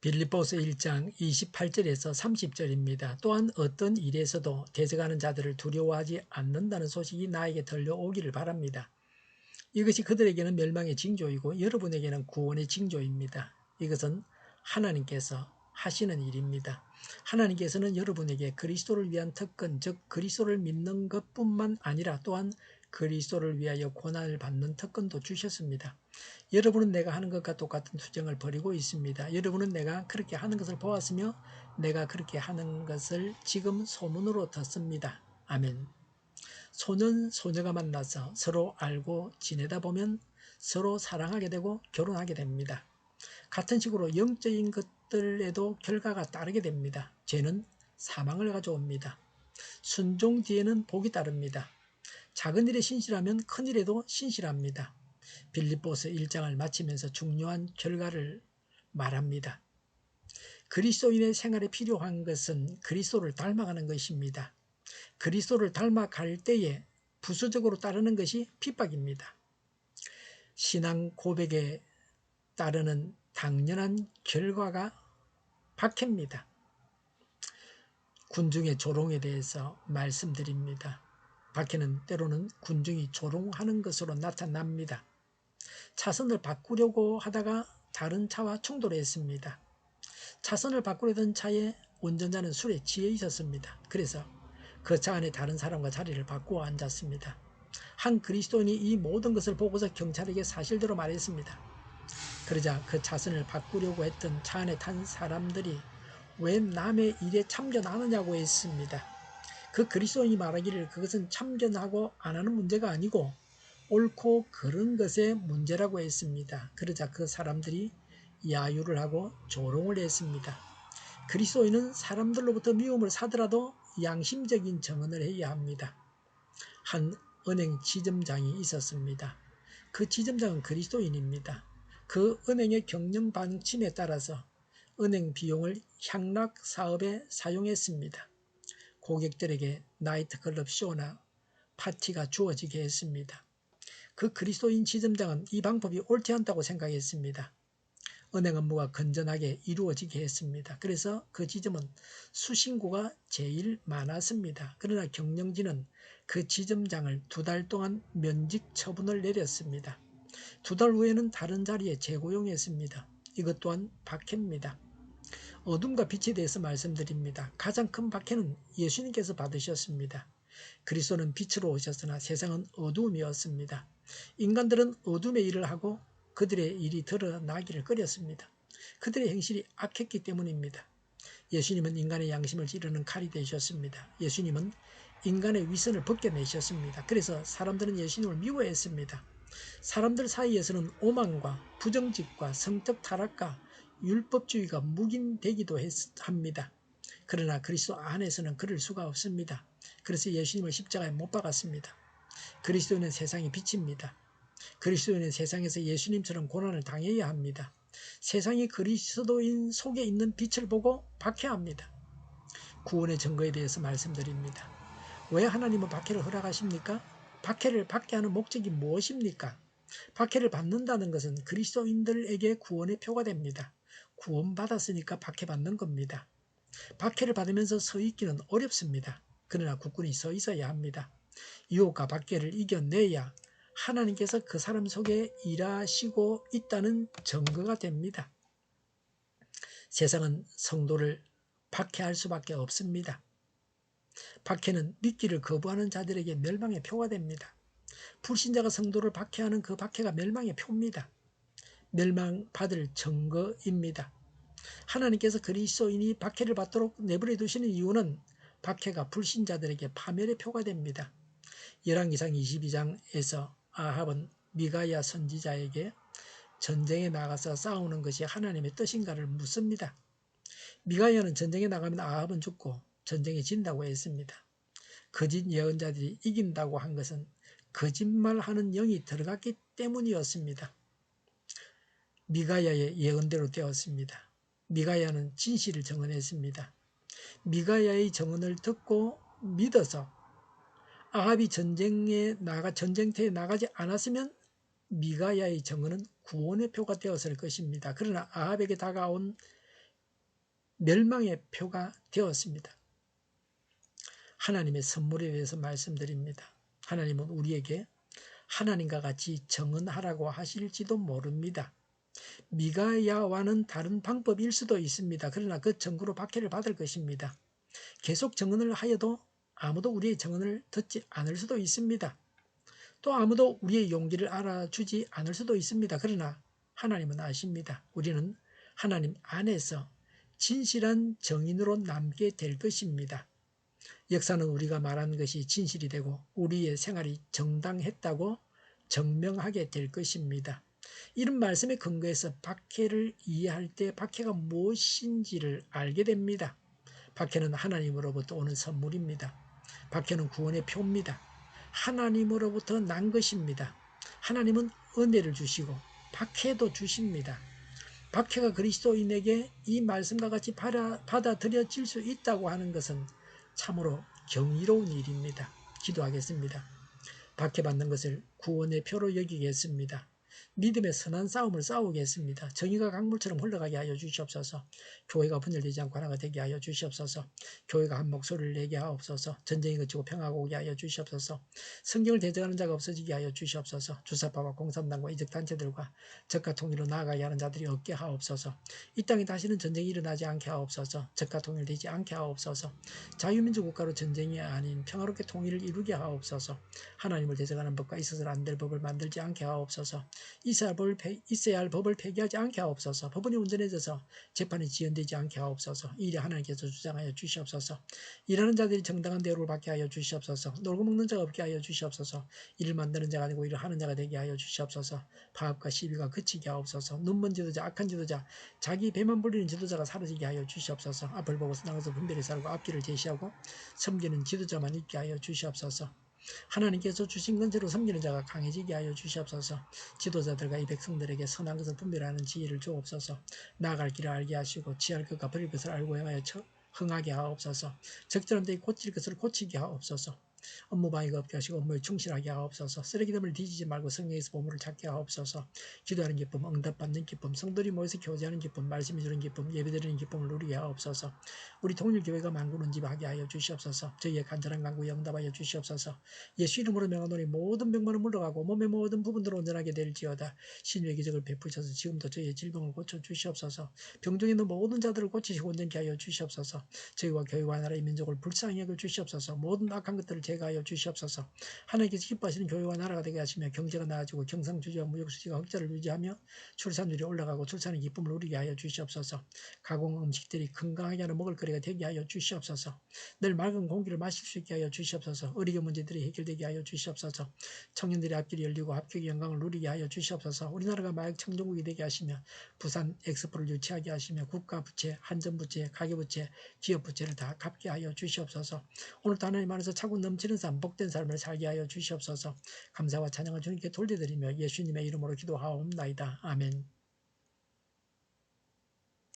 빌립보서 1장 28절에서 30절입니다. 또한 어떤 일에서도 대적하는 자들을 두려워하지 않는다는 소식이 나에게 들려오기를 바랍니다. 이것이 그들에게는 멸망의 징조이고 여러분에게는 구원의 징조입니다. 이것은 하나님께서 하시는 일입니다. 하나님께서는 여러분에게 그리스도를 위한 특권, 즉 그리스도를 믿는 것뿐만 아니라 또한 그리스도를 위하여 고난을 받는 특권도 주셨습니다. 여러분은 내가 하는 것과 똑같은 투정을 벌이고 있습니다. 여러분은 내가 그렇게 하는 것을 보았으며 내가 그렇게 하는 것을 지금 소문으로 듣습니다. 아멘. 소년, 소녀가 만나서 서로 알고 지내다 보면 서로 사랑하게 되고 결혼하게 됩니다. 같은 식으로 영적인 것들에도 결과가 따르게 됩니다. 죄는 사망을 가져옵니다. 순종 뒤에는 복이 따릅니다. 작은 일에 신실하면 큰 일에도 신실합니다. 빌립보서 1장을 마치면서 중요한 결과를 말합니다. 그리스도인의 생활에 필요한 것은 그리스도를 닮아가는 것입니다. 그리스도를 닮아갈 때에 부수적으로 따르는 것이 핍박입니다. 신앙 고백에 따르는 당연한 결과가 박해입니다. 군중의 조롱에 대해서 말씀드립니다. 박해는 때로는 군중이 조롱하는 것으로 나타납니다. 차선을 바꾸려고 하다가 다른 차와 충돌했습니다. 차선을 바꾸려던 차에 운전자는 술에 취해 있었습니다. 그래서 그 차 안에 다른 사람과 자리를 바꾸어 앉았습니다. 한 그리스도인이 이 모든 것을 보고서 경찰에게 사실대로 말했습니다. 그러자 그 차선을 바꾸려고 했던 차 안에 탄 사람들이 왜 남의 일에 참견하느냐고 했습니다. 그 그리스도인이 말하기를 그것은 참견하고 안 하는 문제가 아니고 옳고 그른 것의 문제라고 했습니다. 그러자 그 사람들이 야유를 하고 조롱을 했습니다. 그리스도인은 사람들로부터 미움을 사더라도 양심적인 정언을 해야 합니다. 한 은행 지점장이 있었습니다. 그 지점장은 그리스도인입니다. 그 은행의 경영 방침에 따라서 은행 비용을 향락 사업에 사용했습니다. 고객들에게 나이트클럽 쇼나 파티가 주어지게 했습니다. 그 그리스도인 지점장은 이 방법이 옳지 않다고 생각했습니다. 은행 업무가 건전하게 이루어지게 했습니다. 그래서 그 지점은 수신고가 제일 많았습니다. 그러나 경영진은 그 지점장을 2달 동안 면직 처분을 내렸습니다. 2달 후에는 다른 자리에 재고용했습니다. 이것 또한 박해입니다. 어둠과 빛에 대해서 말씀드립니다. 가장 큰 박해는 예수님께서 받으셨습니다. 그리스도는 빛으로 오셨으나 세상은 어두움이었습니다. 인간들은 어둠의 일을 하고 그들의 일이 드러나기를 꺼렸습니다. 그들의 행실이 악했기 때문입니다. 예수님은 인간의 양심을 찌르는 칼이 되셨습니다. 예수님은 인간의 위선을 벗겨내셨습니다. 그래서 사람들은 예수님을 미워했습니다. 사람들 사이에서는 오만과 부정직과 성적 타락과 율법주의가 묵인되기도 합니다. 그러나 그리스도 안에서는 그럴 수가 없습니다. 그래서 예수님을 십자가에 못 박았습니다. 그리스도인은 세상의 빛입니다. 그리스도인은 세상에서 예수님처럼 고난을 당해야 합니다. 세상이 그리스도인 속에 있는 빛을 보고 박해합니다. 구원의 증거에 대해서 말씀드립니다. 왜 하나님은 박해를 허락하십니까? 박해를 받게 하는 목적이 무엇입니까? 박해를 받는다는 것은 그리스도인들에게 구원의 표가 됩니다. 구원받았으니까 박해받는 겁니다. 박해를 받으면서 서 있기는 어렵습니다. 그러나 굳건히 서 있어야 합니다. 유혹과 박해를 이겨내야 하나님께서 그 사람 속에 일하시고 있다는 증거가 됩니다. 세상은 성도를 박해할 수밖에 없습니다. 박해는 믿기를 거부하는 자들에게 멸망의 표가 됩니다. 불신자가 성도를 박해하는 그 박해가 멸망의 표입니다. 멸망받을 증거입니다. 하나님께서 그리스도인이 박해를 받도록 내버려 두시는 이유는 박해가 불신자들에게 파멸의 표가 됩니다. 열왕기상 22장에서 아합은 미가야 선지자에게 전쟁에 나가서 싸우는 것이 하나님의 뜻인가를 묻습니다. 미가야는 전쟁에 나가면 아합은 죽고 전쟁에 진다고 했습니다. 거짓 예언자들이 이긴다고 한 것은 거짓말하는 영이 들어갔기 때문이었습니다. 미가야의 예언대로 되었습니다. 미가야는 진실을 증언했습니다. 미가야의 증언을 듣고 믿어서 아합이 전쟁터에 나가지 않았으면 미가야의 증언은 구원의 표가 되었을 것입니다. 그러나 아합에게 다가온 멸망의 표가 되었습니다. 하나님의 선물에 대해서 말씀드립니다. 하나님은 우리에게 하나님과 같이 정언하라고 하실지도 모릅니다. 미가야와는 다른 방법일 수도 있습니다. 그러나 그 정구로 박해를 받을 것입니다. 계속 정언을 하여도 아무도 우리의 정언을 듣지 않을 수도 있습니다. 또 아무도 우리의 용기를 알아주지 않을 수도 있습니다. 그러나 하나님은 아십니다. 우리는 하나님 안에서 진실한 정인으로 남게 될 것입니다. 역사는 우리가 말한 것이 진실이 되고 우리의 생활이 정당했다고 증명하게 될 것입니다. 이런 말씀에 근거해서 박해를 이해할 때 박해가 무엇인지를 알게 됩니다. 박해는 하나님으로부터 오는 선물입니다. 박해는 구원의 표입니다. 하나님으로부터 난 것입니다. 하나님은 은혜를 주시고 박해도 주십니다. 박해가 그리스도인에게 이 말씀과 같이 받아들여질 수 있다고 하는 것은 참으로 경이로운 일입니다. 기도하겠습니다. 박해받는 것을 구원의 표로 여기겠습니다. 믿음의 선한 싸움을 싸우겠습니다. 정의가 강물처럼 흘러가게 하여 주시옵소서. 교회가 분열되지 않고 하나가 되게 하여 주시옵소서. 교회가 한 목소리를 내게 하옵소서. 전쟁이 그치고 평화가 오게 하여 주시옵소서. 성경을 대적하는 자가 없어지게 하여 주시옵소서. 주사파와 공산당과 이적단체들과 적과 통일로 나아가게 하는 자들이 없게 하옵소서. 이 땅에 다시는 전쟁이 일어나지 않게 하옵소서. 적과 통일되지 않게 하옵소서. 자유민주 국가로 전쟁이 아닌 평화롭게 통일을 이루게 하옵소서. 하나님을 대적하는 법과 있어서는 안 될 법을 만들지 않게 하옵소서. 있어야 할 법을 폐기하지 않게 하옵소서. 법원이 온전해져서 재판이 지연되지 않게 하옵소서. 이 일에 하나님께서 주장하여 주시옵소서. 일하는 자들이 정당한 대우를 받게 하여 주시옵소서. 놀고 먹는 자가 없게 하여 주시옵소서. 일을 만드는 자가 아니고 일을 하는 자가 되게 하여 주시옵소서. 파업과 시비가 그치게 하옵소서. 눈먼 지도자, 악한 지도자, 자기 배만 불리는 지도자가 사라지게 하여 주시옵소서. 앞을 보고 나가서 분별히 살고 앞길을 제시하고 섬기는 지도자만 있게 하여 주시옵소서. 하나님께서 주신 건재로 섬기는 자가 강해지게 하여 주시옵소서. 지도자들과 이 백성들에게 선한 것을 분별하는 지혜를 주옵소서. 나아갈 길을 알게 하시고 취할 것과 버릴 것을 알고 행하여 흥하게 하옵소서. 적절한 때에 고칠 것을 고치게 하옵소서. 업무 방해가 없게 하시고 업무에 충실하게 하옵소서. 쓰레기됨을 뒤지지 말고 성령에서 보물을 찾게 하옵소서. 기도하는 기쁨, 응답받는 기쁨, 성도들이 모여서 교제하는 기쁨, 말씀이 주는 기쁨, 예배드리는 기쁨을 누리게 하옵소서. 우리 통일교회가 만구는 집 하게 하여 주시옵소서. 저희의 간절한 간구에 응답하여 주시옵소서. 예수 이름으로 명하노니 모든 병만은 물러가고 몸의 모든 부분들을 온전하게 될지어다. 신유의 기적을 베푸셔서 지금도 저희의 질병을 고쳐 주시옵소서. 병중에 있는 모든 자들을 고치시고 온전케 하여 주시옵소서. 저희와 교회와 나라의 민족을 불쌍히 여겨 주시옵소서. 모든 악한 것들을 제거하여 주시옵소서. 하나님께서 기뻐하시는 교회와 나라가 되게 하시며 경제가 나아지고 경상주지와 무역수지가 흑자를 유지하며 출산율이 올라가고 출산의 기쁨을 누리게 하여 주시옵소서. 가공 음식들이 건강하게 하는 먹을거리가 되게 하여 주시옵소서. 늘 맑은 공기를 마실 수 있게 하여 주시옵소서. 의료계 문제들이 해결되게 하여 주시옵소서. 청년들의 앞길이 열리고 합격의 영광을 누리게 하여 주시옵소서. 우리나라가 마약 청정국이 되게 하시며 부산 엑스포를 유치하게 하시며 국가부채, 한전부채, 가계부채, 기업부채를 다 갚게 하여 주시옵소서. 오늘도 하나님 안에서 차고 넘치는 삶, 복된 삶을 살게 하여 주시옵소서. 감사와 찬양을 주님께 돌려드리며 예수님의 이름으로 기도하옵나이다. 아멘.